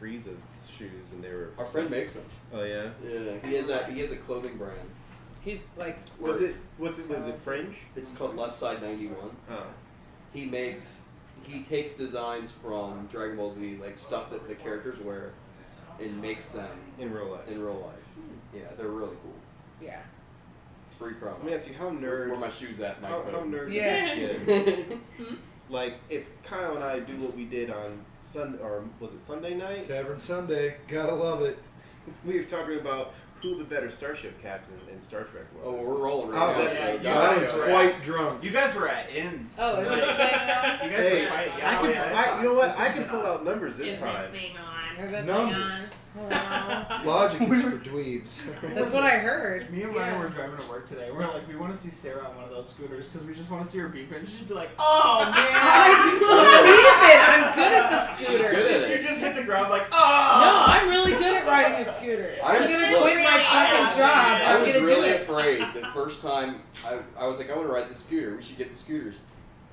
Frieza shoes, and they were. Our friend makes them. Oh yeah. Yeah, he has a clothing brand. He's like. Was it Fringe? It's called Left Side 91. Oh. He takes designs from Dragon Ball Z, like stuff that the characters wear, and makes them in real life. Yeah, they're really cool. Yeah. Free promo. Let me ask you, how nerd? Where my shoes at, Mike? How nerd Yeah. is this kid? Like, if Kyle and I do what we did on Sunday night? Tavern Sunday, gotta love it. We were talking about who the better starship captain in Star Trek was. Oh, we're rolling right now. I was quite drunk. You guys were at ends. Oh, is this thing on? You guys were fighting. You know what? I can pull out numbers this time. Is this thing on? Numbers. Hello. Logic is for dweebs. That's what I heard. Me and Ryan were driving to work today. We're like, we want to see Sarah on one of those scooters because we just want to see her beep it. And she'd be like, oh man. I do not beep it. I'm good at the scooter. Good at it. You just hit the ground like, No, oh. I'm really good at riding a scooter. I'm was- gonna look, quit my fucking job. I I'm was gonna really do it. afraid the first time I was like, I want to ride the scooter. We should get the scooters.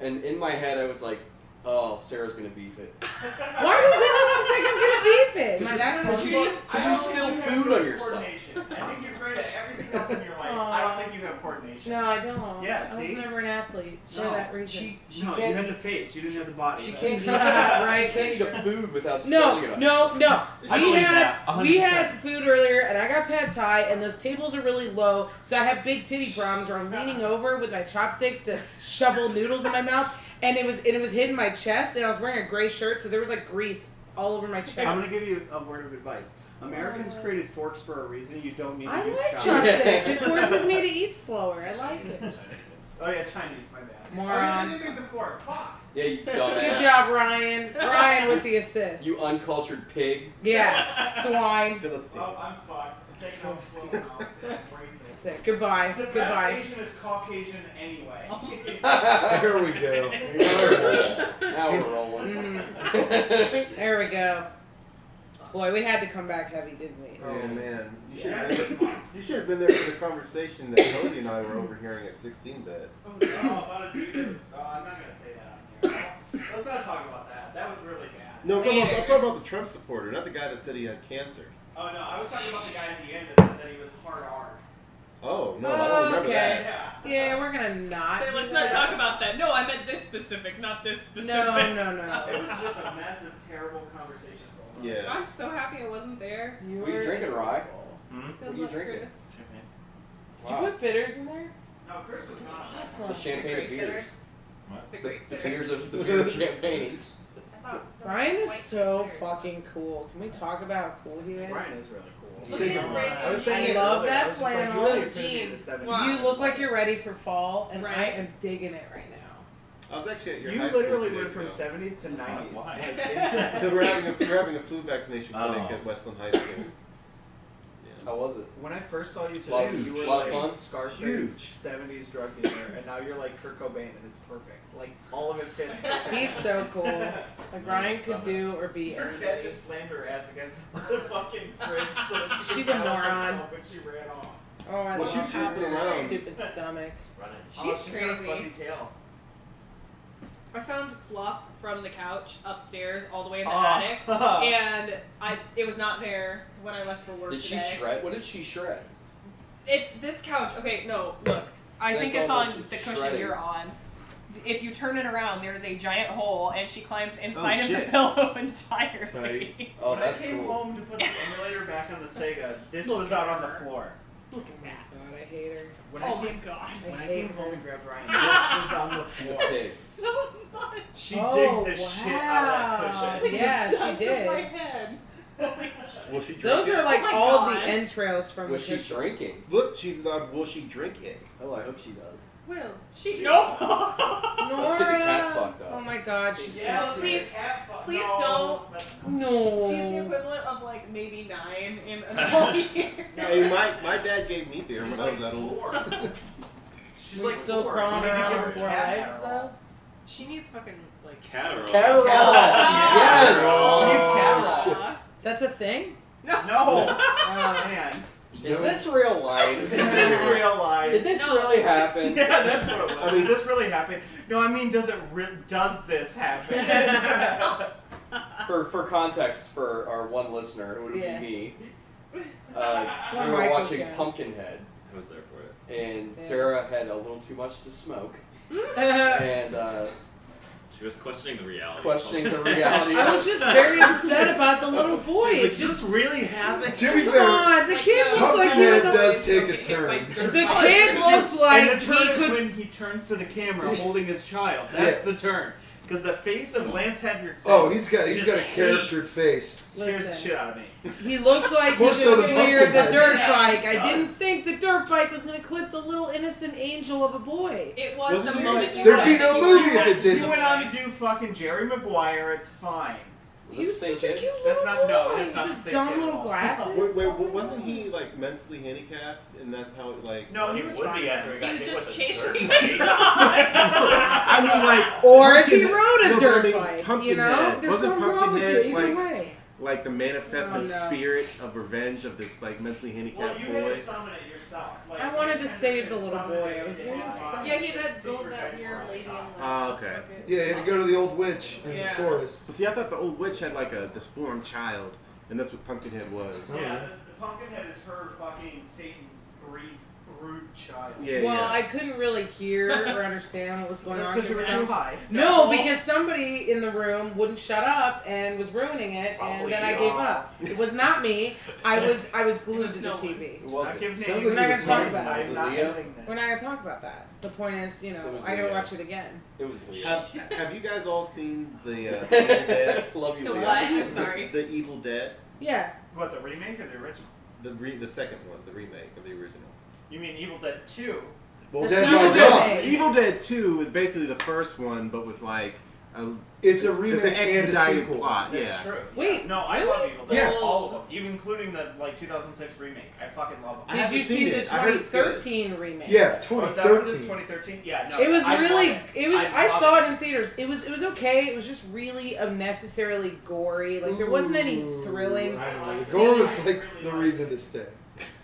And in my head, I was like, oh, Sarah's gonna beef it. Why does everyone think I'm gonna beep it? My dad Because you spill food on yourself. Coordination. I think you're great at everything else in your life. I don't think you have coordination. No, I don't. Yeah, I see? was never an athlete for that reason. No, you had the face. You didn't have the body. She That's- can't Right. eat a food without No, spilling it on no, no. I believe that, We 100%. had food earlier, and I got pad thai, and those tables are really low, so I have big titty problems where I'm leaning over with my chopsticks to shovel noodles in my mouth, and it was hitting my chest, and I was wearing a gray shirt, so there was like grease all over my chest. I'm going to give you a word of advice. Americans created forks for a reason. You don't need to I use like chopsticks. chopsticks. It forces me to eat slower. I like it. Oh yeah, Chinese. My bad. Moron. Oh, you didn't need the fork. Fuck. Yeah, you dumbass. Good job, Ryan. Ryan with the assist. You uncultured pig. Yeah, swine. Philistine. Oh, I'm fucked. I'm taking off slow now. Embrace it. That's it. Goodbye. The Goodbye. best Asian is Caucasian anyway. There we go. Now we're rolling. There we go. Boy, we had to come back heavy, didn't we? Oh man, you should Yeah. have been there for the conversation that Cody and I were overhearing at 16-bit. Oh, about Adidas. Oh, I'm not gonna say that on here. Let's not talk about that. That was really bad. No, I'm talking about the Trump supporter, not the guy that said he had cancer. Oh no, I was talking about the guy at the end that said that he was hard R. Oh no, I don't remember okay. that. Yeah. Yeah, we're gonna not. So let's not talk about that. No, I meant this specific, not this specific. No. It was just a mess of terrible conversations. Yes. I'm so happy I wasn't there. What are you drinking, Rye? Good What are you luck, drinking? Chris. Did you put bitters in there? No, Chris was gone. Awesome. The champagne of beers. The The great beers of the beer of champagnes. Ryan is so fucking cool. Can we talk about how cool he is? Ryan is really cool. Look at his red I was saying I it love earlier. that I was just like, flannel. you really Those could be in the jeans. 70s. Wow. You look like you're ready for fall, and I Right. am digging it right now. I was actually at your You high school literally 2 went days from ago. 70s to 90s. Why? Like, Because we're having a flu vaccination clinic Oh. at Westland High School. How was it? when I first saw you Lot- today, you were lot of like fun? Scarface, Huge. 70s drug dealer, and now you're like Kurt Cobain, and it's perfect. Like, all of it fits perfect. He's so cool. Like Ryan could do or be Your cat anybody. just slammed her ass against the fucking fridge so that she could She's a balance moron. herself when she ran off. Oh, I Well, love she's hopping her around. stupid stomach. Running. She's got a crazy. fuzzy tail. I found Fluff from the couch upstairs all the way in the Oh. attic, and it was not there when I left for work Did she today. shred? What did she shred? It's this couch. Okay, no, look. I That's think it's on almost the cushion shredding. you're on. If you turn it around, there's a giant hole, and she climbs inside of the shit. pillow entirely. Tight. Oh, when that's I came cool. home to put the emulator back on the Sega, this Look was at out on the her. floor. Look at that. God, I hate her. When Oh I my came, god. when I hate came her. home and grabbed Ryan, this was on the She's a floor. pig. So much. She Oh, digged the shit out of that It's cushion. like Yeah, the she size did. of my head. Holy shit. Will she drink Those it? are like Oh my all God. the entrails from Was the she drinking? Look, will she drink it? Oh, I hope she does. Will she? Nope. Let's get the cat fucked up. Oh my god, she's Yeah, so let's cute. make a cat fuck. please no, don't. that's- No. She's the equivalent of like maybe 9 in adult years. Hey, my dad gave me beer when I was that old. four. She's We're like still 4. crawling You need to around give on her four cat legs Adderall. though. She needs fucking like Catterall. Catterall! Yes! She needs Catterall. That's a thing? No, man. Is this real life? Is this real life? Did this No. really happen? Yeah, that's what it was. I mean, this really happened. No, I mean, does this happen? For context, for our one listener, it would Yeah. be me. Well, We were Michael watching can. Pumpkinhead, I was there for it. and Yeah. Sarah had a little too much to smoke, I and She was questioning the reality. questioning the reality. was just very upset about the little boy. She's like, It's does just this really happen? To be come fair, on. The Like, kid no. looks like he was Pumpkinhead a. does take a Get hit by turn. dirt The bikes. kid looked like and the turn he is could. when he turns to the camera holding his child. That's Yeah. the turn. Because the face of Lance Henriksen Oh, he's got a just charactered face. scares the Listen. shit out of me. He looked like he More could so than clear the Pumpkinhead. dirt Yeah, bike. he I didn't does. think the dirt bike was gonna clip the little innocent angel of a boy. It was Wasn't the he moment like- you There'd said be that no you movie wanted if it to didn't. He do went it. on to do fucking Jerry Maguire. It's fine. He was Same such a kid? cute That's little not- no, boy. that's not Just the same dumb kid at little all. glasses. Wait, wasn't he like mentally handicapped, and that's how like? No, he was would fine. be after he got He was hit just with a chasing dirt his bike. I mean, like, Or if he Pumpkinhead- rode a no, but dirt I mean, bike, you Pumpkinhead. know? There's Wasn't something wrong with you Pumpkinhead, either like- way. like the manifested Oh, no. spirit of revenge of this like mentally Well, handicapped you had boy. to summon it yourself. Like, I wanted to Lance save the Henriksen little summoned boy. it I was in very his upset. body. Yeah, he had that Secret gold, that revenge weird for lady in Scott. Oh, okay. Yeah, he had to go to the old witch in Yeah. the forest. But see, I thought the old witch had like a disformed child, and that's what Pumpkinhead was. Oh, Yeah, the Pumpkinhead is her fucking Satan brood child. Yeah, Well, yeah. I couldn't really hear or understand what was going That's on. because you were some- too high. No, because somebody in the room wouldn't shut up and was ruining it, and Probably then I you. gave up. It was not me. I was glued to the no one. TV. It Not wasn't. giving Sounds names. We're not like gonna he's talk a about I'm it. not Leo? editing this. We're not gonna talk about that. The point is, It was I gotta Leo. watch it again. It was Leo. Have you guys all seen the Evil Dead? Love you, The Leo. what? I'm sorry. The Evil Dead, Yeah. What, the remake or the original? the second one, the remake of the original. You mean Evil Dead 2? Well, That's Dead not by a Dawn. remake. Evil Dead 2 is basically the first one, but with like a It's a it's remake an and a expedited sequel. plot. That's Yeah. true. Wait, Yeah. No, I really? love Evil Dead. Yeah. All of them. Even including the 2006 remake. I fucking love them. I Did haven't you see seen the it. I heard it's good. 2013 remake? Yeah, Oh, is that what it is? 2013. 2013? Yeah, no. It was I really. love It was. I I love saw it. it in theaters. It was okay. It was just really unnecessarily gory. Like there wasn't any Ooh, thrilling. I don't know. The See, gore I was like really the like reason to stay.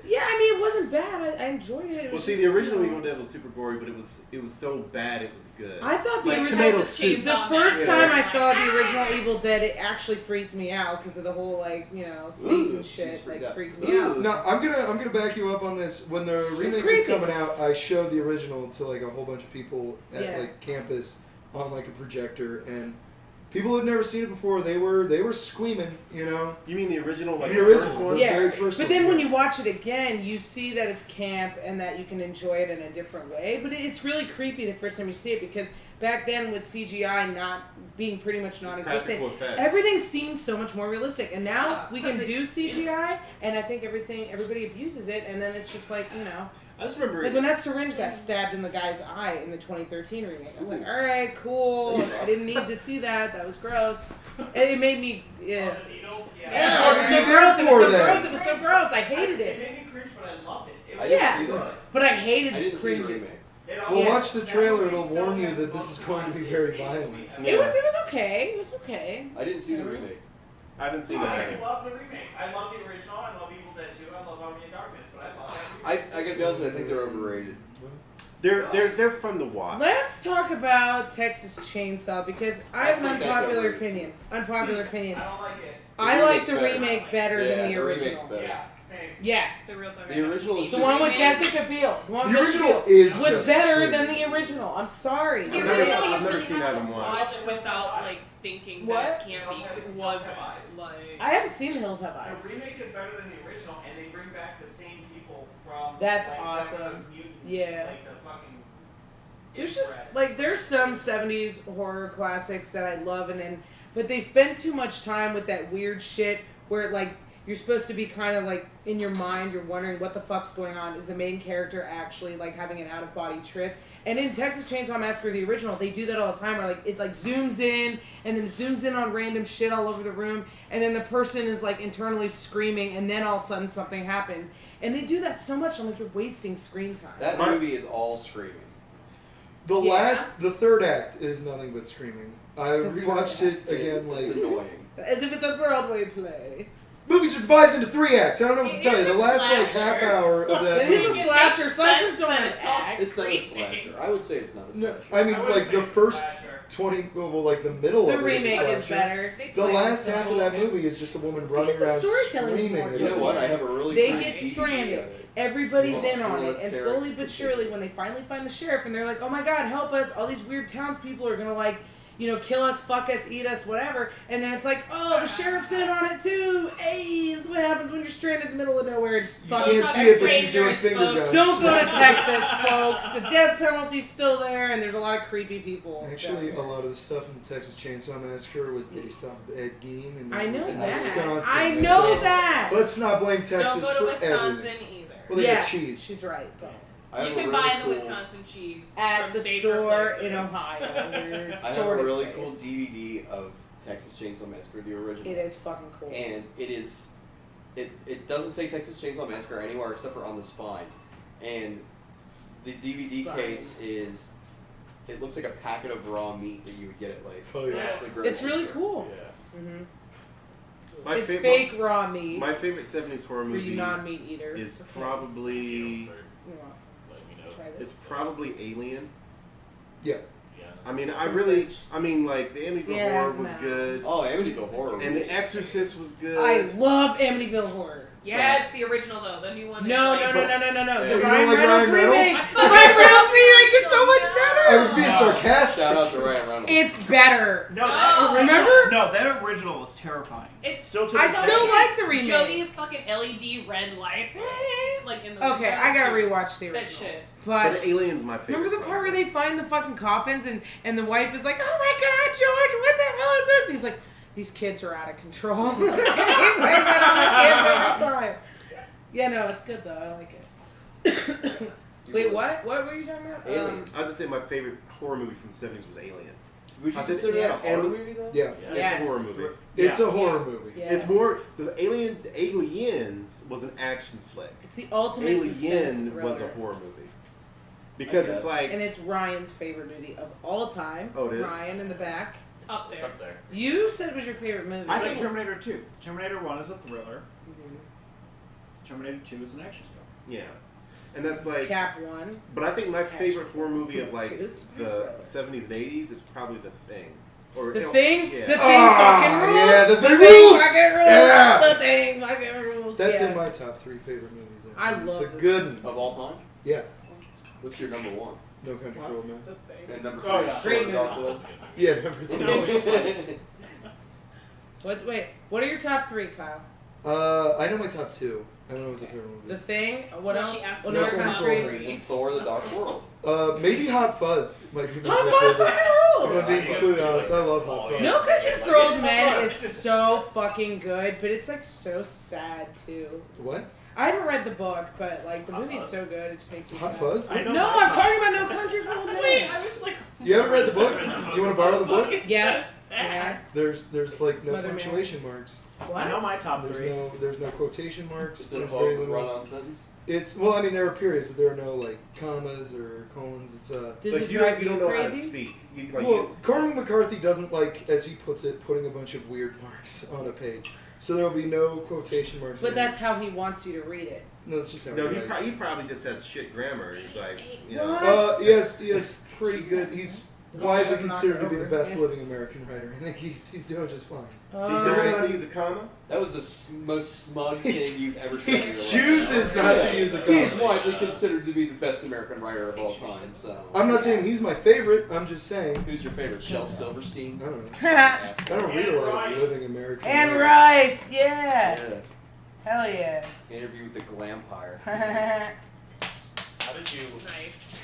Yeah, I mean it wasn't bad. I enjoyed it. It Well, was see, just, the original you Evil know, Dead was super gory, but it was so bad it was good. I thought the Like original. tomato Texas soup. Chainsaw The Man. first Yeah. time I saw the original Evil Dead, it actually freaked me out because of the whole Satan Ooh, shit. freaked Like out. freaked me out. No, I'm gonna back you up on this. When the remake was creepy. coming out, I showed the original to like a whole bunch of people at Yeah. like campus on like a projector, and people who'd never seen it before, they were screaming, you know. You mean the original, like The the original first one? one? Yeah, very first but one, then yeah. when you watch it again, you see that it's camp and that you can enjoy it in a different way. But it's really creepy the first time you see it because back then with CGI not being pretty much non-existent, Practical effects. everything seems so much more realistic. And now Yeah, we 'cause can they- do CGI, and I think everybody abuses it, and then it's just like I just remember. like when that syringe got stabbed in the guy's eye in the 2013 remake. I was like, all right, cool. I didn't need to see that. That was gross. It made me. Yeah. Oh, the needle? Yeah, Yeah. fuck it was are so you gross. there It was for so then? gross. It was so gross. I hated It it. made me cringe, but I loved it. It I was didn't Yeah. see good. that. But I hated I didn't see the cringing. remake. It Well, also- watch the trailer; it'll that movie warn you still that has this the is most going to be very violent. Yeah. It was okay. It was okay. I didn't see the remake. I haven't seen I it. love the remake. I love the original. I love Evil Dead 2. I love Army of Darkness, but I love that remake. I gotta be honest with you, I think they're overrated. They're fun to watch. Let's talk about Texas Chainsaw because I have an think that's unpopular overrated. opinion. Unpopular opinion. I don't like it. I like the remake's remake better Yeah, than the the remake's original. better. Yeah, same. Yeah, So real time. The original is the just- one with Jessica Biel. The one with The Jessica original Biel is was just better stupid. than the original. I'm sorry. The I've original never- you I've never really seen have that to in one. watch without like thinking What? that it can't be 'cause it was like. I haven't seen The Hills Have Eyes. The remake is better than the original, and they bring back the same people from. That's like, awesome. the mutants, Yeah. Like the fucking. There's just inbred. like there's some 70s horror classics that I love but they spend too much time with that weird shit where like you're supposed to be kind of like in your mind you're wondering what the fuck's going on. Is the main character actually like having an out of body trip? And in Texas Chainsaw Massacre the original, they do that all the time where like it like zooms in and then it zooms in on random shit all over the room and then the person is like internally screaming and then all of a sudden something happens. And they do that so much, I'm like, you're wasting screen time. That movie is all screaming. Yeah. The third act is nothing but screaming. I The rewatched third it again. It's Like annoying. As if it's a Broadway play. movies are divided into 3 acts. I don't know what to It tell you. is The a last like slasher. half hour of that It is movie. a slasher. makes Slashers sense don't that have it's all acts. It's not a screaming. slasher. I would say it's not a No, slasher. I mean I wouldn't like say the it's a first slasher. like the middle The of it remake a is slasher. better. They The play last so half of that movie is just a woman running Because the around storytelling's screaming. more at You know what? I everyone. have a really They cool get DVD stranded. of it. Everybody's Well, in on well, it, let's and Sarah slowly but continue. surely, when they finally find the sheriff, and they're like, "Oh my God, help us! All these weird townspeople are gonna like, kill us, fuck us, eat us, whatever." And then it's like, "Oh, the sheriff's in on it too." Hey, this is what happens when you're stranded in the middle of nowhere. You Fucking can't see it, but she's doing Strangers, finger folks. guns. Don't go to Texas, folks. The death penalty's still there, and there's a lot of creepy people. Actually, down a there. lot of the stuff in the Texas Chainsaw Massacre was based off of Ed Gein, and I know was in that. Wisconsin. I know So that. Let's not blame Texas Don't go to for Wisconsin everything. either. Well, they Yes, got cheese. she's right. Don't. I have You a can really buy the cool, Wisconsin cheese At from the safer store places. in Ohio. We're I have sort a of really safe. cool DVD of Texas Chainsaw Massacre, the original. It is fucking cool. And it doesn't say Texas Chainsaw Massacre anywhere except for on the spine. And the DVD Spine. case it looks like a packet of raw meat that you would get at like. Oh, yeah. at the grocery It's really store. cool. Yeah. Mm-hmm. My It's favorite, fake raw meat My favorite '70s horror for movie you non-meat eaters. is Okay. probably You want Let me know. to try it's this? probably Alien. Yeah. I mean, French. like the Amityville Yeah, Horror was no. good, Oh, Amityville Horror. and was- The Exorcist was good. I love Amityville Horror. Yes, the original though. The new one. No, is no, like, no, no, no, no, no. Yeah. The You don't Ryan like Reynolds Ryan Reynolds? remake. The Ryan Reynolds remake is so much better. I was being No. sarcastic. Shout out to Ryan Reynolds. It's better. No, No. that original, Remember? No, that original was terrifying. It's Still to I this still day. like the remake. Jody's fucking LED red lights, like in the Okay, window. I gotta rewatch the original. that shit. But But Alien's my favorite. remember the part where probably. they find the fucking coffins and the wife is like, "Oh my God, George, what the hell is this?" And he's like, "These kids are out of control." He blames it on the kids every time. Yeah, no, it's good though. I like it. Wait, what? What were you talking about? Alien. I'll just say my favorite horror movie from the '70s was Alien. Would you I said- consider that a yeah, horror and- movie though? Yeah. Yes. It's a horror movie. It's Yeah. a horror movie. Yes. It's more the Aliens was an action flick. It's the ultimate suspense Alien thriller. was a horror movie because guess. it's like And it's Ryan's favorite movie of all time. Oh, it is? Ryan in the back. Up It's there. up there. You said it was your favorite movie. It's like Terminator 2. Terminator 1 is a thriller. Mhm. Terminator 2 is an action film. yeah, and that's like. Cap 1. But I think my favorite Action. horror movie of like Choose. the '70s and '80s is probably The Thing. Or The you know, Thing? Yeah. The Thing Ah, fucking rules! yeah, The Thing Thing rules! fucking rules! Yeah. The Thing fucking rules! That's yeah. in my top 3 favorite movies. I It's love a it. good one. Of all time? Yeah. What's your number one? No Country for Old Men. The thing. And number Oh, three? yeah. Great Thor: Dark movie. World? Yeah, number 3. No, it's Wait, what are your top 3, Kyle? I know my top 2. I don't know what the third one The would Thing? What Well, else? she asked Another for your top country? three. And Thor: The Dark World. be. Maybe Hot Fuzz might be my Hot favorite. Fuzz fucking I'm rules! gonna be completely honest. I love Hot Fuzz. No Country for Old Men is so fucking good, but it's like so sad too. What? I haven't read the book, but like the Hot movie's Fuzz? so good, it just makes me Hot sad. Fuzz? I know No, my I'm top- talking about No Country for Old Men. Wait, I was like. You haven't read the book? You want to borrow the book? is Yes. so sad. There's like no Mother Mary. punctuation marks. What? I know my top 3. There's no quotation marks. Is it a There's very run little. on sentence? It's well, I mean there are periods, but there are no like commas or colons. It's Does like it you drive don't you know how to crazy? speak. You, like, well, Cormac McCarthy doesn't like, as he puts it, putting a bunch of weird marks on a page. So there will be no quotation marks. But that's how he wants you to read it. no, it's just how no, he he, writes. he probably just has shit grammar. He's like, you know. What? Yes, pretty good. He's As long as widely it's not considered to be the over, best yeah. living American writer. I think he's doing just fine. He doesn't know Alright. how to use a comma. That was the most smug He's- thing you've ever He said in your life. chooses not to use a He's comma. widely considered to be the best American writer of all time. So, I'm not saying he's my favorite. I'm just saying who's your favorite? Shel Silverstein. I don't know. And Asshole. I don't read a lot of living American. writers. Rice, yeah. Yeah. Hell yeah. Interview with the Glampire. How did you? Nice.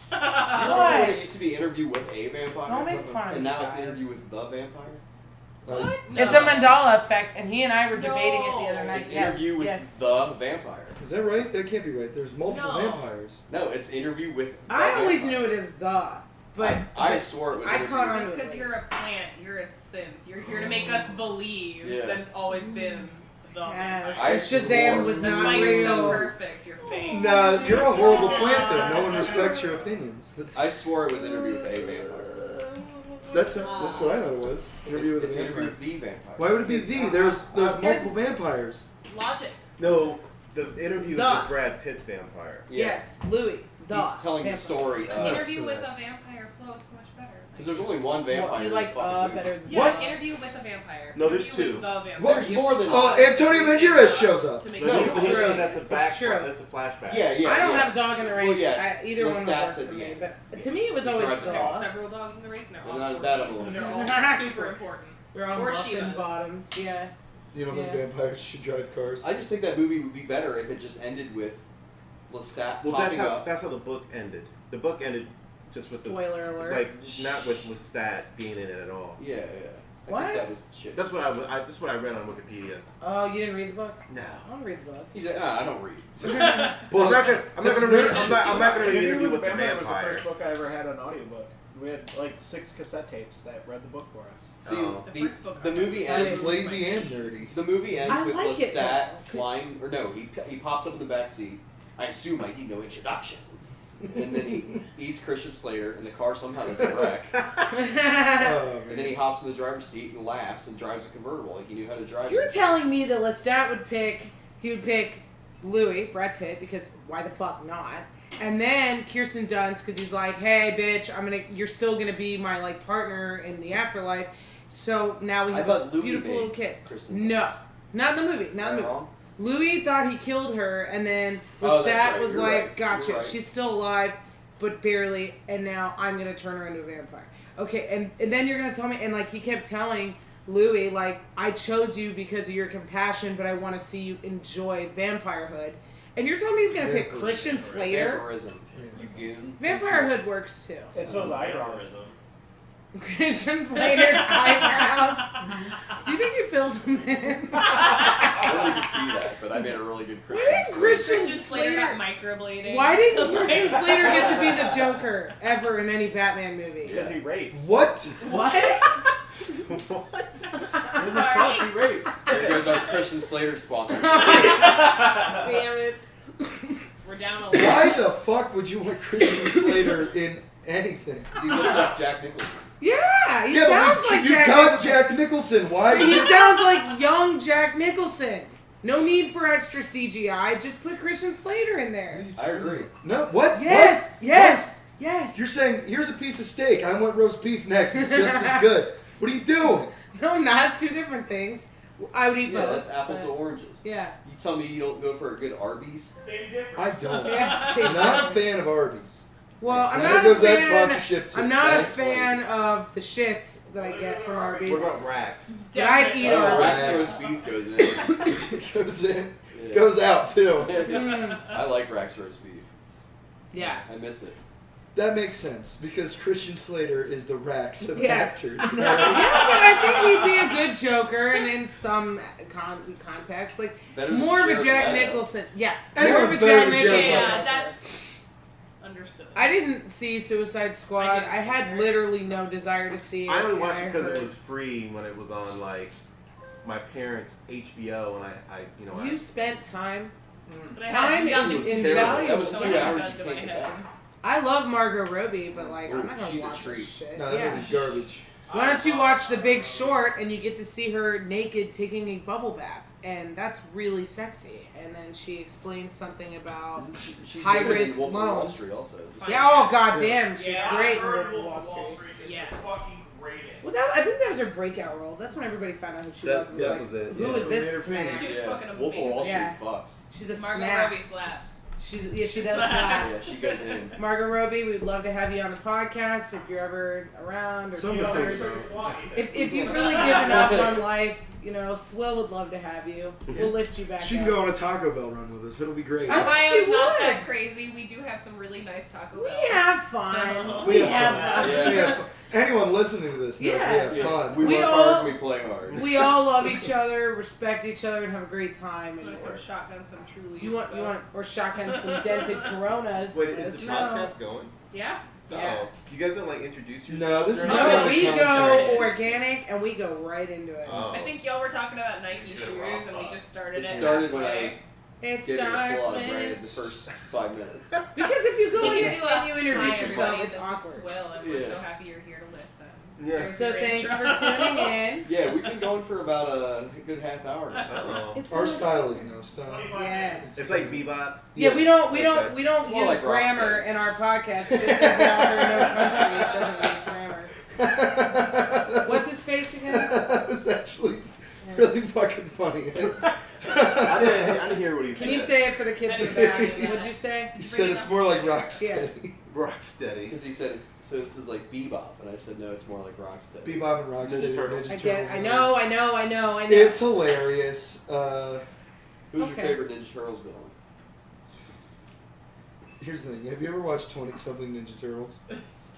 Do you remember when What? it used to be Interview with a Vampire? Don't make fun of And me, now it's guys. Interview with the Vampire? What? It's a Mandela effect, and he and I were debating it the other night. It's Yes, Interview with yes. the Vampire. Is that right? That can't be right. There's multiple No. vampires. No, it's Interview with the I always Vampire. knew it as the, but I swore it was I Interview caught with- on That's to it. because you're a plant. You're a synth. You're here to make us believe Yeah. that it's always been the. Yes, I and Shazam swore. was That's not why you're so real. perfect. You're fake. Nah, you're a horrible plant then. No one respects your opinions. I swore it was Interview with a Vampire. That's what I thought it was. Interview with a It's Interview vampire. with the Vampire. Why would it be the? There's There's- multiple vampires. Logic. No, the interview The. with Brad Pitt's vampire. Yeah. Yes, Louis. The He's telling the vampire. story An of. interview for with that. a vampire flows so much better. Because there's only one vampire. You in like the fucking movie. better than Yeah, What? Interview with a vampire. No, there's Interview two. With the vampire. What? There's more than Antonio Banderas shows up. To make No, it he's true. that's a It's back. true. That's a flashback. Yeah, yeah. I don't yeah. have a dog in the race. Well, yeah, Either the one would stats work for at the me. end. But to me, it was always drives the There's dog. several dogs in the race, and they're all Not important, that of so them. they're all super important. They're all Or muffin Shivas. bottoms. Yeah. You know, the Yeah. vampires should drive cars. I just think that movie would be better if it just ended with Lestat Well, popping up. that's how the book ended. The book ended just with Spoiler alert. like not with Stat being in it at all. Yeah, yeah. I What? think that was shit. That's what that's what I read on Wikipedia. Oh, you didn't read the book? No. I'll read the book. He's like, I don't read. I'm not gonna read. I'm not gonna read an interview with the Vampire was the vampire. first book I ever had on audiobook. We had like 6 cassette tapes that read the book for us. See, Oh. The first book the I movie just- It's ends. lazy and nerdy. The movie ends I with like it, Lestat though. flying, or no, he pops up in the back seat. I assume I need no introduction. And then he eats Christian Slater, and the car somehow doesn't wreck. Oh, And then he hops in the driver's seat and laughs and drives a convertible like he knew how to drive. You're it. telling me that Lestat would pick Louis, Brad Pitt, because why the fuck not? And then Kirsten Dunst, because he's like, hey, bitch, you're still gonna be my like partner in the afterlife. So now we I have thought a Louis beautiful made little kid. Kristen No, Dunst. not in the movie. Not in Am I the movie. wrong? Louis thought he killed her, and then Oh, Lestat that's right. was You're like, right. gotcha, You're right. she's still alive, but barely, and now I'm gonna turn her into a vampire. Okay, and then you're gonna tell me, and like he kept telling Louis, like, I chose you because of your compassion, but I want to see you enjoy vampirehood. And you're telling me he's gonna pick Vampirism. Christian Slater? Vampirism. You goon. Vampirehood works too. It's those eyebrows. Christian Slater's eyebrows. Do you think he fills them in? I don't even see that, but I made a really good Why didn't Christian Christian Christian Slater got Slater? microblading. Why didn't So, like- Christian Slater get to be the Joker ever in any Batman movie? Because he rapes. What? What? He's a fuck, he rapes. There goes our Christian Slater sponsor. Damn it. We're down a Why lot. the fuck would you want Christian Slater in anything? He looks like Jack Nicholson. Yeah, he Yeah, sounds but like you Jack got Nicholson. Jack Nicholson. Why? He sounds like young Jack Nicholson. No need for extra CGI. Just put Christian Slater in there. I agree. No, what? Yes, What? yes, yes. You're saying, here's a piece of steak. I want roast beef next. It's just as good. What are you doing? No, not two different things. I would eat Yeah, both. that's apples but- to oranges. Yeah. You tell me you don't go for a good Arby's? Same difference. I don't. Yeah, same Not a fan of Arby's. Well, I'm There not a goes that fan. sponsorship too. I'm not That a explains fan of the shits that I get from Arby's. What about Racks? But I'd eat Oh, Arby's. Rex roast beef goes in. Goes in, Yeah. goes out too. I like Rex roast beef. Yeah. I miss it. That makes sense because Christian Slater is the Rax of Yeah. actors. Yeah, but I think he'd be a good Joker, and in some context, like Better than more of a Jared Jack Leto. Nicholson. Yeah, Anyone's more of a better Jack than Jared Nicholson. Leto. Yeah, that's understood. I didn't see Suicide Squad. I didn't I had either. literally no desire to see it. I only and watched it because heard- it was free when it was on like my parents' HBO, and I You spent time. But I Time had nothing is to do invaluable. with it, That was so 2 I had hours done you to can't my get head. back. I love Margot Robbie, but like Ooh, I'm not gonna she's a watch treat. this shit. No, that yeah. movie's garbage. Why don't you watch The Big Short and you get to see her naked taking a bubble bath, and that's really sexy. And then she explains something about She's high better than risk Wolf of Wall loans. Street also. isn't she? Fine. yeah. Oh goddamn, she's Yeah, great I in heard Wolf of Wolf Wall of Wall Street. Street is Yes. the fucking greatest. Well, I think that was her breakout role. That's when everybody found out who she was. And was that like, was it. Who Yeah. is this Later snack? phase. She was Yeah. fucking Wolf of Wall Street Yeah. fucks. She's a Margot snack. Robbie slaps. She does Slaps. slaps. Yeah, she goes in. Margot Robbie, we'd love to have you on the podcast if you're ever around or Some You know, bored. I'm sure it's why either. If you've really given up on life, you know, Swill would love to have you. We'll lift you back She up. can go on a Taco Bell run with us. It'll be great. I If thought I she was not would. that crazy, we do have some really nice Taco We Bells. have fun. So- We have fun. Yeah. We have fun. Anyone listening to this knows Yeah. we have Yeah, fun. we We work all- hard and we play hard. We all love each other, respect each other, and have a great time. I'm And gonna go shotgun some truly. you want, or shotgun some dented Coronas. Wait, let is us the know. podcast going? Yeah. Yeah. Oh, you guys don't like introduce yourself? No, this is during not the No, going we to go concert. organic and we go right into it. Oh. I think y'all were talking about Nike Good shoes, rough and we up. just started It it. started when I halfway. was It giving a starts plug when right at the first 5 minutes. because if you go You in can do and you "Hi, introduce yourself, everybody, it's this is awkward. Swill, and we're Yeah. so happy you're here to listen. Yes. So thanks for tuning in. Yeah, we've been going for about a good half hour now. Uh-oh. It's Our so- style is no style. 25 Yeah. minutes. It's like Bebop. Yeah, we don't Okay. use more like grammar Rockstar. in our podcast. Just because out there in no country doesn't use grammar. again? That was actually really fucking funny. I didn't hear what he said. Can you say it for the kids in the back? What'd you say? You said it's more like Rocksteady. Rocksteady. Because he said, so this is like Bebop, and I said, no, it's more like Rocksteady. Bebop and Rocksteady. Ninja Turtles. I get. I know. It's hilarious. Who's your Okay. favorite Ninja Turtles villain? Here's the thing. Have you ever watched 20-something Ninja Turtles?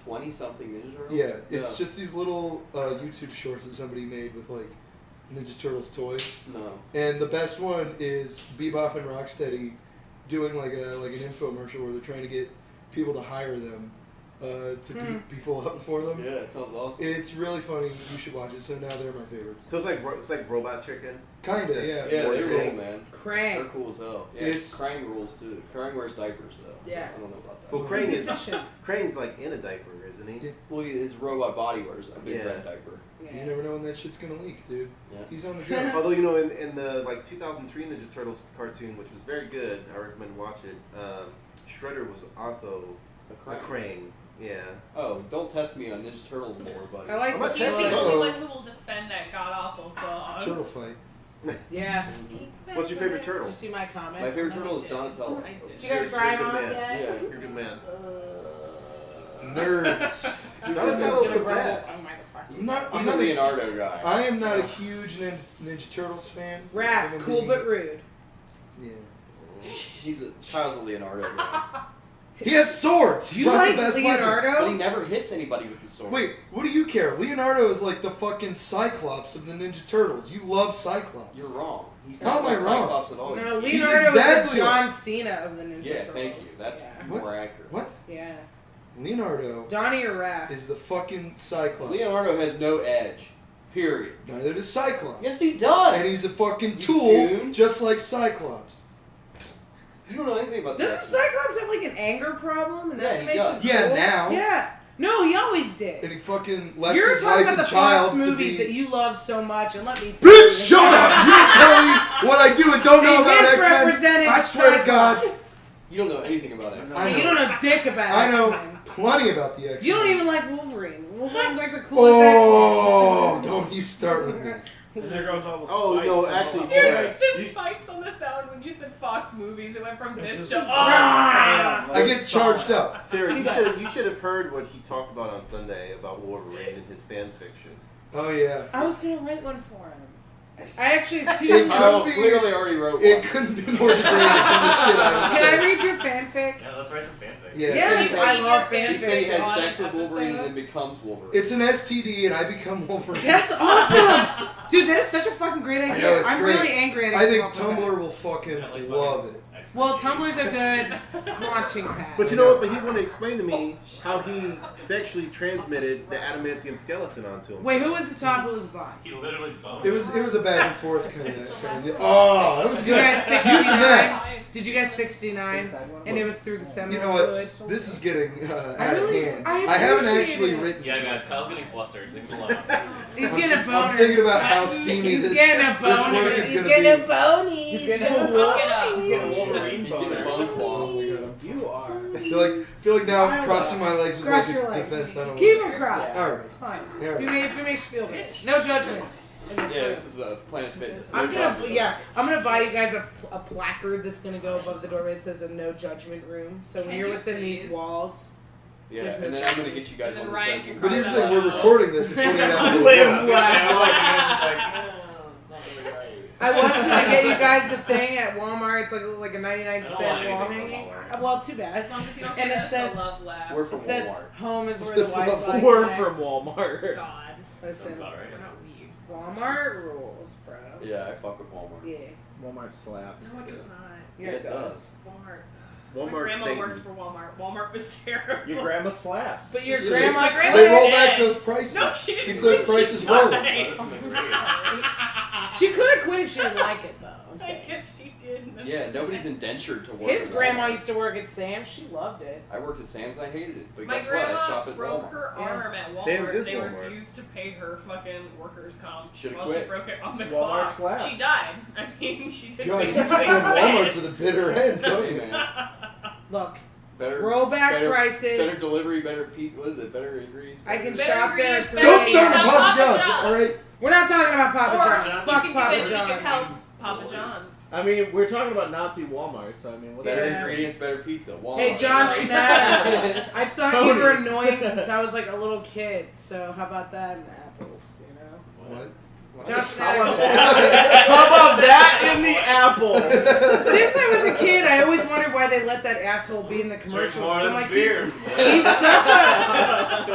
20-something Ninja Turtles? Yeah, it's just these little YouTube shorts that somebody made with like Ninja Turtles toys. No. And the best one is Bebop and Rocksteady doing like an infomercial where they're trying to get people to hire them to beat people up for them. Yeah, it sounds awesome. It's really funny. You should watch it. So now they're my favorites. So it's like Robot Chicken. Kinda, yeah. Yeah, More they tank. rule, man. Krang. They're cool as hell. Yeah, It's- Krang rules too. Krang wears diapers though. Yeah. So I don't know about that. Well, He's efficient. Crane's like in a diaper, isn't he? Yeah. Well, his robot body wears a big Yeah. red diaper. Yeah. You never know when that shit's gonna leak, dude. Yeah. He's on the go. Although in the like 2003 Ninja Turtles cartoon, which was very good, I recommend watch it. Shredder was also A a Krang. crane. Yeah. Oh, don't test me on Ninja Turtles more, buddy. I like I'm the not He's testing the it. only one who will defend that god awful song. Turtle fight. Yeah. What's your favorite Did turtle? you see my comment? My favorite No, turtle I is didn't. Donatello. I did. Did you guys You're a drive good off man. yet? Yeah. You're a good man. Nerds. Donatello's the Oh best. my fuck. I'm not. He's I'm a not Leonardo guy. I am not a huge Ninja Turtles fan. Raph, cool but rude. Yeah. Kyle's a Leonardo guy. He has swords. He You brought like the best Leonardo? But he never hits anybody with the sword. weapon. Wait, what do you care? Leonardo is like the fucking Cyclops of the Ninja Turtles. You love Cyclops. You're wrong. He's How not am I like wrong? Cyclops at all. No, He's Leonardo exactly is the John Cena of the Ninja Yeah, Turtles. thank you. That's yeah. What? more accurate. What? Yeah. Leonardo Donnie or Raph? is the fucking Cyclops. Leonardo has no edge. Period. Neither does Cyclops. Yes, he does. And he's a fucking You tool, goon. just like Cyclops. You don't know anything about Doesn't that. Cyclops have like an anger problem, and that's Yeah, what he makes does. him Yeah, cool? now. Yeah. No, he always did. And he fucking left You're his talking wife about and the child Fox movies to be... that you love so much, and let me tell you. Bitch, shut up! You don't tell me what I do and don't know They about X-Men. misrepresented I swear to God, Cyclops. You don't know anything about X-Men. I know. You don't know dick about I know X-Men. plenty about the X-Men. You don't even like Wolverine. Wolverine's like the coolest Oh, don't you start with me. And there goes all the Oh, spikes no, and actually, all the- Sarah. The spikes on the sound when you said Fox movies, it went from this just- to Ah! I get charged up. Sarah, you should have heard what he talked about on Sunday about Wolverine and his fan fiction. Oh, yeah. I was gonna write one for him. I actually It two. could Kyle be- clearly already wrote one. It couldn't be more degrading than the shit I was Can I saying. read your fanfic? Yeah, let's write some fanfic. Yeah, Yes, so I love He fanfic. said he has on sex an with Wolverine and episode. then becomes Wolverine. it's an STD and I become Wolverine. That's awesome, dude. That is such a fucking great idea. I know, it's I'm great. really angry at I think came up with Tumblr will fucking Yeah, like love fucking it. X-Men Well, dating. Tumblr's a good launching pad. But you know what? But he wanted to explain to me how he sexually transmitted the adamantium skeleton onto him. Wait, who was the top? Who was the bottom? He literally boned. It was a back and forth kind of deal. Oh, that was Did you good. guys Using that. 69? Did you guys 69? And it was through the seminal You know what? fluid. This is getting I out of really- hand. I I haven't appreciate actually it. written. Yeah, guys, Kyle's getting flustered. Leave him alone. He's I'm getting just- a boner. I'm thinking about how steamy He's this getting a this boner. work is He's gonna getting be. a bony. He's getting Let's a talk it up. He's getting a Wolverine He's getting a boner. bone claw. You are. I feel like now crossing my legs was Cross like your a legs. defense. I don't Keep want. them crossed. All right. It's fine. Yeah, right. If it makes you feel good. No judgment. in this Yeah, room. this is a Planet Fitness. I'm No gonna judgment. I'm gonna buy you guys a placard that's gonna go above the doorway that says a no judgment room. So when Can you're you within these please? walls, Yeah, There's no and then I'm gonna judgment. get you guys And then one Ryan that says. can But here's the thing: Cross we're that out. recording this and putting it out. Live Yeah, I was black. like, you guys just like, it's not really right. I was gonna get you guys the thing at Walmart. It's like a 99 I don't cent want wall anything from hanging. Walmart. Well, too bad. As long as you don't And get it us says- a love laugh. We're from It says Walmart. home is where the Wi-Fi We're connects. from Walmart. God. Listen, Sounds about We're right. not weebs. Walmart rules, bro. Yeah, I fuck with Walmart. Yeah, Walmart slaps. No, it does not. yeah, Yeah, it it does. Walmart. Walmart's My grandma Satan. worked for Walmart. Walmart was terrible. Your grandma slaps. But your Yeah. grandma, My grandma- They roll dead. back those prices. No, she didn't. Keep those quit. prices She rolling. died. From the grave. she could have quit if she didn't like it, though. I'm I saying. guess she did. Yeah, nobody's indentured to work. His at grandma Walmart. used to work at Sam's. She loved it. I worked at Sam's. I hated it, but My guess what? I grandma shop at broke Walmart. her Yeah. arm at Walmart. Sam's is they Walmart. refused to pay her fucking workers' comp Should've while quit. she broke it on the Walmart clock. slaps. She died. I mean, she didn't. God, make you it prefer away. Walmart to the bitter end, don't Hey you? man, Look, better Rollback better, prices. better delivery, better pizza. What is it? Better ingredients. I can Better shop there. ingredients, at better 3 Don't start with a.m. Papa John's, alright? We're not talking about Papa Or John's. you Fuck can Papa do it. You John's. can help Papa John's. I mean, we're talking about Nazi Walmart, so I mean, what's Better Yeah. ingredients, better pizza. Walmart. Hey, John Right? Schnatter. I thought you were Tony's. annoying since I was like a little kid. So how about that in apples? You know. What? John How Schnatter. about that in the apples? Since I was a kid, I always wondered why they let that asshole be in the commercials. Drink more I'm of like, this beer.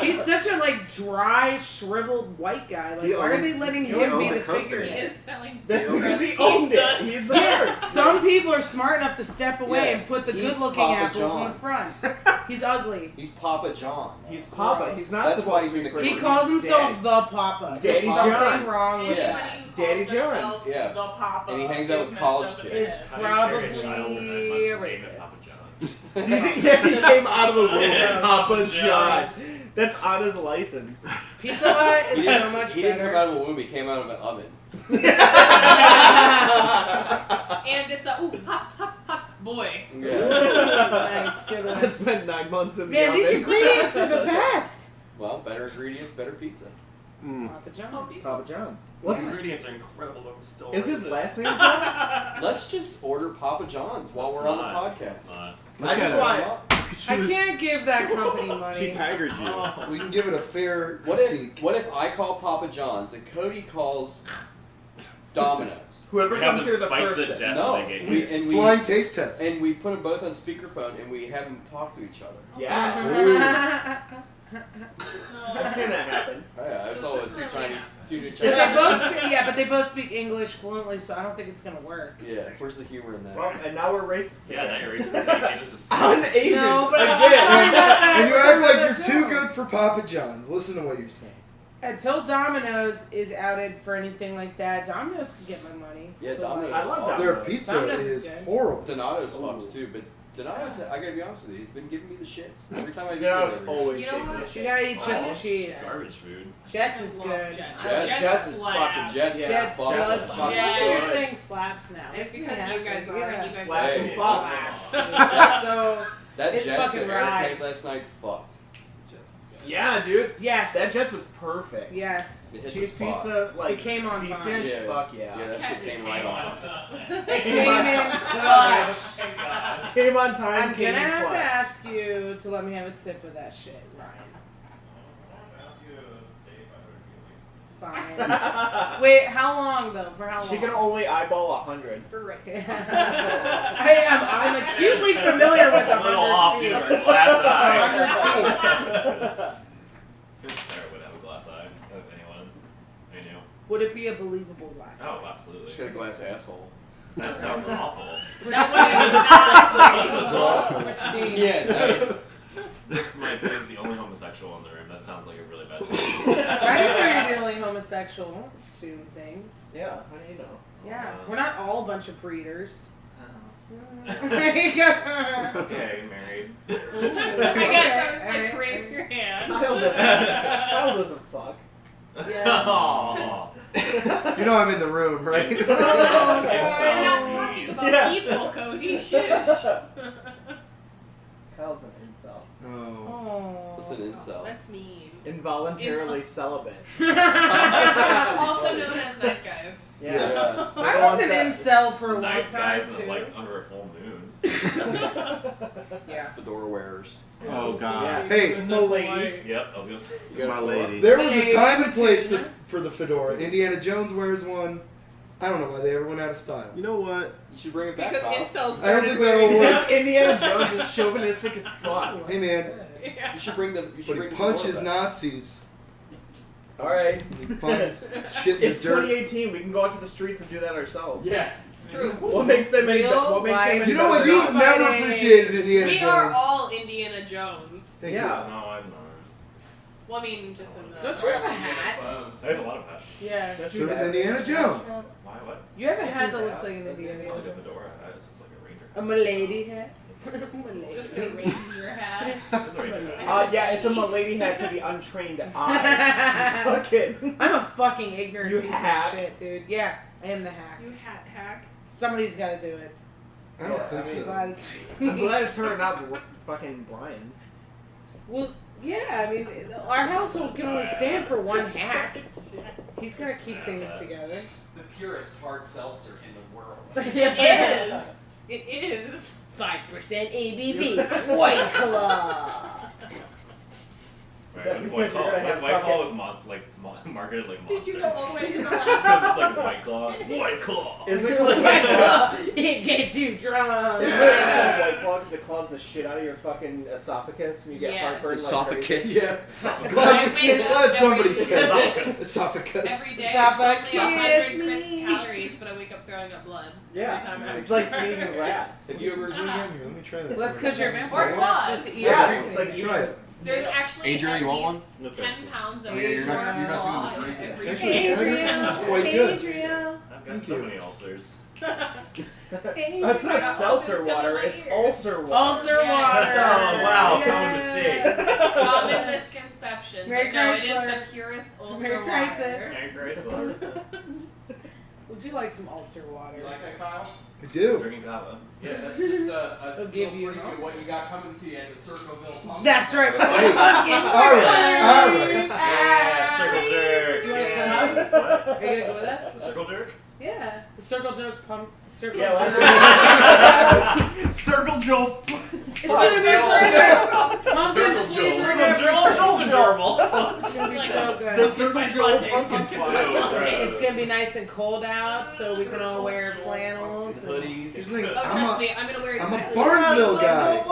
he's such a like dry, shriveled white guy. Like, He why are owned- they letting he him owned be the the company. He figurehead? is selling. That's because he pizzas. owned it. He's the Yeah, first. some people are smart enough to step away Yeah, and put the he's good-looking Papa apples in John. the front. He's ugly. He's Papa John. He's Papa. He's not That's supposed why he's to in be the pretty. He He's calls himself Daddy. the Papa. There's Daddy something John. wrong with Yeah. that. Anybody who Daddy calls John. themselves Yeah. The Papa. And he hangs out is with messed college up in kids. the Is head. How do you carry a probably child for 9 a months and name it rapist. Papa John? Yeah, he came out of the womb. Yeah. Papa Papa John. John. That's on his license. Pizza Hut He is didn't, so much he didn't come better. out of a womb. He came out of an oven. And it's a hot, hot, hot boy. Yeah. Nice, good I one. spent 9 months in the Man, oven. these ingredients are the best. Well, better ingredients, better pizza. Papa John's. Papa John's. The What's his, ingredients are incredible, but I'm still. is his racist. last name? Josh? Let's just order Papa John's while It's we're on not. the It's podcast. not. I just want. I can't give that company money. She tigered you. We can give it a fair What critique. if I call Papa John's and Cody calls Domino's? Whoever We have comes to here the fight to first. the death. No, when they get we here. and we Flying taste test. and we put them both on speakerphone and we have them talk to each other. Yes. I've seen that happen. Oh, yeah, I saw Does it. this Two really Chinese. But they Yeah. both speak, yeah, but they both speak English fluently, so I don't think it's gonna work. Yeah. Where's the humor in that? Well, and now we're racist. Yeah, now again. you're racist. You just assume. On Asians No, but I'm again. talking about that. And you We're act talking like about you're that too joke. good for Papa John's. Listen to what you're saying. Until Domino's is outed for anything like that, Domino's can get my money. Yeah, But, Domino's. I love awesome. Their Domino's. pizza Domino's is is good. horrible. Donato's Ooh. fucks too, but Donato's, I gotta be honest with you, he's been giving me the shits every time I do Donato's it. always You know gave me what? the You shit. gotta eat just Oh, cheese. Garbage food. Jets is Love good. Jets. Jets is slap. fucking Jets, Yeah. Jets, fuck, Jets, fuck. I love that you're Jets. saying slaps now. It's Makes me because you happy. guys are. Yeah. You guys Slaps are and so fucks. So, That It Jets fucking that Eric rides. made last night fucked. Yeah, dude. yes. That Jets was perfect. Yes. It hit Cheese the spot. pizza, like It came on deep time. dish. Yeah. Fuck yeah. Yeah, that shit came right on. It came in clutch. Came on time. I'm came gonna in have to clutch. ask you to let me have a sip of that shit, Ryan. Fine. Wait, how long though? For how long? She can only eyeball 100. For Rick. I'm acutely familiar with a little off, 100 dude. feet. Her glass eye. 100 feet. Sarah would have a glass eye of anyone I knew. Would it be a believable glass? Oh, absolutely. Just got a glass asshole. That sounds awful. Pristine. Yeah, nice. This might be the only homosexual in the room. That sounds like a really bad thing. I think you're the only homosexual. Don't assume things. Yeah, how do you know? Yeah, we're not all a bunch of breeders. Okay, married. I guess I was like, raise your hand. Kyle doesn't fuck. Yeah. Aw. You know I'm in the room, right? We're not talking about Yeah. people, Cody. Shush. Kyle's an incel. Oh. Oh. What's an incel? That's mean. Involuntarily celibate. Also known as nice guys. Yeah. I was an incel for a long Nice time guys too. and like under a full moon. Yeah. Fedora wearers. Oh God. Hey, Milady. Yep, I was gonna say. You got My a fedora? lady. there was a Hey, time and you place too. for the fedora. Indiana Jones wears one. I don't know why they ever went out of style. You know what? You should bring it back, Because Kyle. incels I don't started think that'll wearing work. Because Indiana Jones is chauvinistic as fuck. Hey man, Yeah. You should bring the. You should but he bring the punches fedora back. Nazis. Alright. He finds shit in the It's dirt. 2018. We can go out to the streets and do that ourselves. True. What makes them any? Real What makes them life. any You know what? better? You've never Fighting. appreciated Indiana We Jones. are all Indiana Jones. Thank Yeah. No, I'm not. Well, I mean, just in the. Don't you have a hat? I have a lot of hats. Yeah. Don't So you does have- Indiana Jones. Why? What? You have a Don't hat you that looks have- like an Indiana It's not like a Jones. fedora. It's just like a ranger. A milady hat. It's like a Milady. Just a ranger hat. It's a ranger hat. Yeah, it's a milady hat to the untrained eye. Fucking. I'm a fucking ignorant You piece hack. of shit, dude. Yeah, I am the hack. You hat hack. Somebody's got to do it. I don't think I'm so. glad it's I'm glad it's her, not fucking Brian. Well, yeah, I mean, our household can only stand for one hack. He's gonna keep things together. The purest hard seltzer in the world. It is. It is. 5% ABV. White Claw. Right, that like because you're gonna have White Claw fucking- was marketed like Monster. Did you go all the way to the It's last 'cause it's like White Claw. White Claw. Isn't it White called Claw. It gets you drunk. Isn't it called White Claw because it claws the shit out of your fucking esophagus and you get Yeah. heartburn like Esophagus. crazy? Yeah. Esophagus. Glad somebody said Esophagus. esophagus. Every day, Esophagus. it's only 100 crisp Me. calories, but I wake up throwing up blood. Every time Yeah, I'm it's like eating grass. Have you ever Let me try that. Well, that's because you're a vampire. Or You're not claws. supposed to eat Yeah, everything. it's like Try it. There's actually Adrian, at you want least That's 10 right. pounds of Oh, yeah, you're not Adrian doing claw the drinking. every Actually, day. Adrian is quite good. Adrian. I've got Thank so you. many ulcers. That's not Yeah, seltzer ulcers water, come in my it's ear. ulcer water. Ulcer Yeah. water. Oh, wow, Yeah. common mistake. Common misconception. Merry but no, it is Chrysler. the purest ulcer Merry water. Crisis. Merry Chrysler. Would you like some ulcer water? You like that, Kyle? I do. Drinking kava. Yeah, that's just a They'll give you preview an of what you got coming to you at the Circleville Pump. That's right. Hey. Pumpkin. All right. Yeah, circle jerk. Do you want to Yeah. come? What? Are you gonna go with us? The circle jerk? Yeah. The circle joke pump. Circle Yeah, jerk. Circle jolt. It's gonna be pumpkin Circle flavored Gerbil. It's gonna be so good. The It's circle my jolt latte. pumpkin Pumpkin's pie. my latte. It's gonna be nice and cold out, so we can all wear flannels. And Hoodies. Here's the thing. Oh, trust me, I'm gonna wear I'm a exactly Barnesville guy. Here's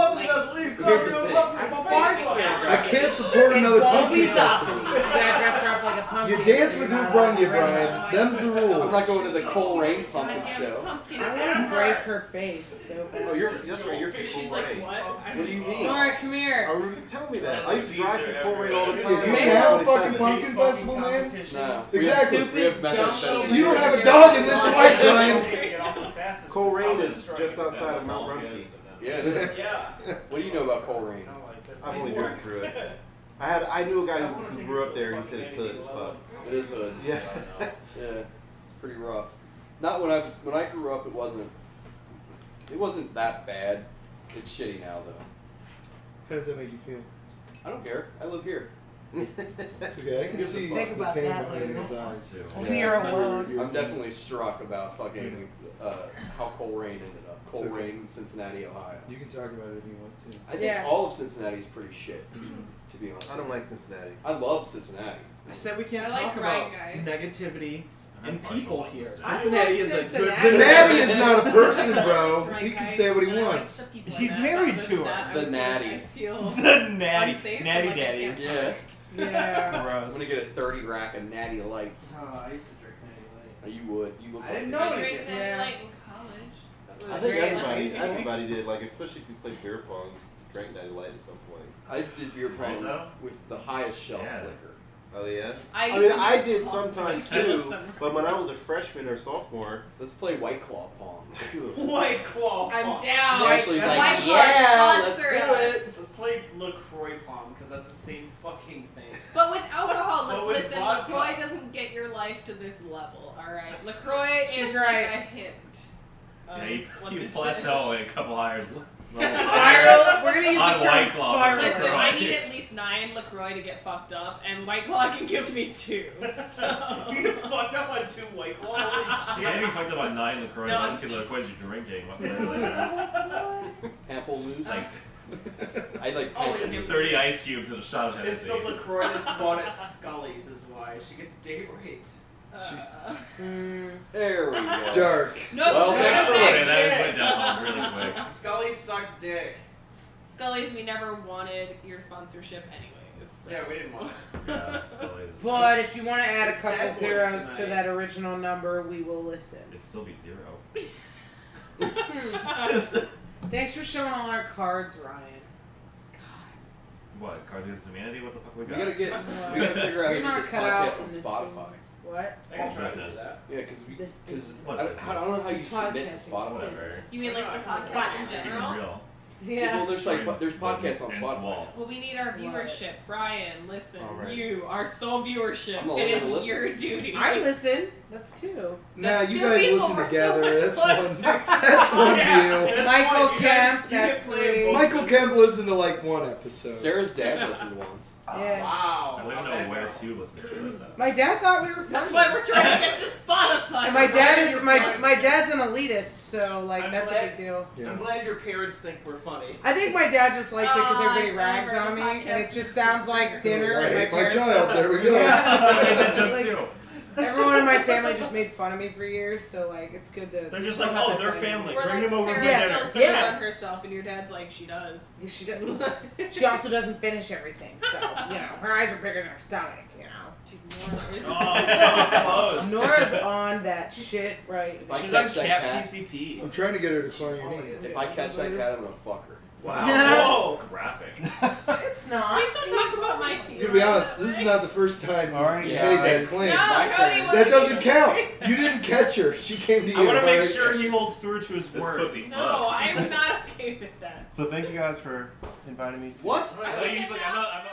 the thing. I can't support it's another won't pumpkin be festival. zombie. You gotta dress her up like a pumpkin. You dance so with you're who not brung you, running Brian. around. Them's the I'm rules. not going to the Cole Rain Pumpkin Goddamn Show. pumpkin. I want to break her face so bad. Oh, that's right. You're from She's Cool like, Rain. what? What do you mean? Laura, come here. I remember you telling me that. I used to drive for Cool Rain all the Did time. you Maybe have a When fucking it's pumpkin festival, man? No. Exactly. We have Dumb methamphetamine. You don't have a dog in this fight, Brian. Cool Rain is just outside of Mount Rumpke. Yeah, it is. Yeah. What do you know about Cole Rain? I've only driven through it. I knew a guy who grew up there. He said it's hood as fuck. It is hood. Yeah. Yeah, it's pretty rough. Not when I grew up. It wasn't that bad. It's shitty now though. How does that make you feel? I don't care. I live here. It's okay. I can see Think the about pain that behind later. his eyes. We are alone. I'm definitely struck about fucking how Cole Rain ended up. Cole It's okay. Rain, Cincinnati, Ohio. You can talk about it if you want to. I think Yeah. all of Cincinnati is pretty shit. To be honest. I don't like Cincinnati. I love Cincinnati. I said we can't I like talk Brian, about guys. negativity and people here. I Cincinnati love is a good Cincinnati. The city. natty is not a person, bro. Right, He can guys, say what he but I like wants. the people He's in it. married Other to than her. that, The I natty. feel The natty, unsafe, natty like I can't daddies. suck. Yeah. Yeah. I'm Gross. gonna get a 30 rack of Natty Lights. Oh, I used to drink Natty Light. Oh, you would. You look I like didn't it. know I it. drank that Yeah. light in college. That was I think great. everybody did. Like, especially if you played beer pong, you drank Natty Light at some point. I did beer Right, pong though? with the highest shelf Yeah. liquor. Oh yeah. I I used mean, to I drink did pong. sometimes That was too. some- But when I was a freshman or sophomore, Let's play White Claw pong. White Claw. I'm down. Ashley's like, White Claw yeah, let's do sponsor it. us. Let's play LaCroix Pong because that's the same fucking thing. But with alcohol, But with listen, vodka. LaCroix doesn't get your life to this level, alright? LaCroix She's is right. like a hint. of Yeah, what you this plateau in a couple hires. Spiral. We're gonna use On the term White Claw. spiral. Listen, LaCroix. I need at least 9 LaCroix to get fucked up, and White Claw can give me 2. So. You get fucked up on 2 White Claw? Holy You can't even fucked up on 9 LaCroix. No, No, I'm just because just- LaCroix you're drinking. What the hell? Apple loose. Like I like Oh, Apple it's 30 ice cubes and a shot of It's Hennessy. the LaCroix that's bought at Scully's is why. She gets date raped. There we go. Dark. No, Well, no, thanks for no, Okay, no. that just went down really quick. Scully sucks dick. Scully's, we never wanted your sponsorship anyways. So. Yeah, we didn't want it. Yeah, it's always- But if you want to add a It's couple sad boys zeros to tonight. that original number, we will listen. It'd still be 0. Thanks for showing all our cards, Ryan. What? Cards Against Humanity? What the fuck we We got? gotta get. We gotta figure out how You're to not get this cut out podcast in on this Spotify. business. What? I can try to do business. that. Yeah, because This because What I business? don't know how you submit to Podcasting. Spotify. Whatever. You mean like the podcast in Keep it general? real. Yeah. Well, there's there's podcasts on And Spotify. wall. Well, we need our viewership. Brian, listen, All right. our sole viewership. I'm all It over is the listen. your duty. I listen. That's two. Nah, you Two guys people listen were so together. much That's closer. one. That's one Yeah. deal. That's Michael fine. You guys- Kemp, you that's can play three. both. Michael Kemp listened to like one episode. Sarah's dad listened once. Yeah. Wow. I don't even know where to listen to this at. My dad thought we were funny. That's why we're trying to get to Spotify. And my dad is Your my parents- my dad's an elitist, so like I'm that's a glad- big deal. Yeah. I'm glad your parents think we're funny. I think my dad just likes it because everybody it's rags over. on The me, and podcast it just is sounds like over. dinner. I at hate my parents' child. house. There we go. Yeah. That joke Like, too. everyone in my family just made fun of me for years, so like it's good to. They're just still like, have oh, that they're dynamic. family. We're Bring like, them over for Sarah Yes. dinner. feels so Yeah. good on herself, and your dad's like, she does. She doesn't. She also doesn't finish everything, so you know her eyes are bigger than her stomach. You know. Oh, so close. Nora's on that shit right. If I She's on catch that cat cat, PCP. I'm trying to get her to call your name. if I catch that cat, I'm gonna fuck her. Wow. Yeah. Whoa. Graphic. It's not. Please don't talk about my feelings. To be honest, this is not the first time you Alright, made yeah. that claim. No, My Cody, turn. what That did doesn't you count. say? You didn't catch her. She came to you. I want to make alright? sure he holds through to his This word. pussy No, fucks. I'm not okay with that. So thank you guys for inviting me. What? I think he's like, I'm not